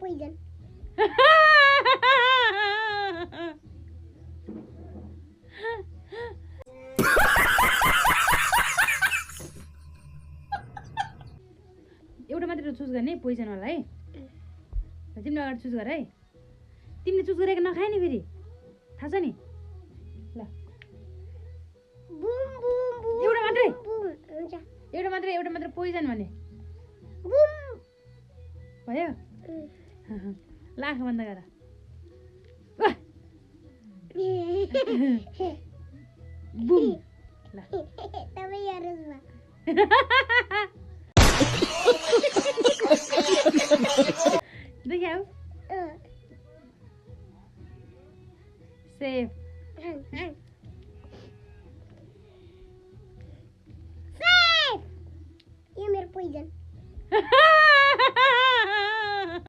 poison. एउटा मात्र choose गर्ने पोइजन वाला है तिमीले अगाडि चुज गर है तिमीले चुज गरेको नखाए नि फेरि थाहा छ नि ल Boom boom boom. एउटा मात्रै Boom. हुन्छ. एउटा मात्रै पोइजन भने Boom. भयो ल आँखा बन्द गर बुम ल तपाईँ हेर्नुहोस् न देखाऊ सेफ Safe! यो मेरो पोइजन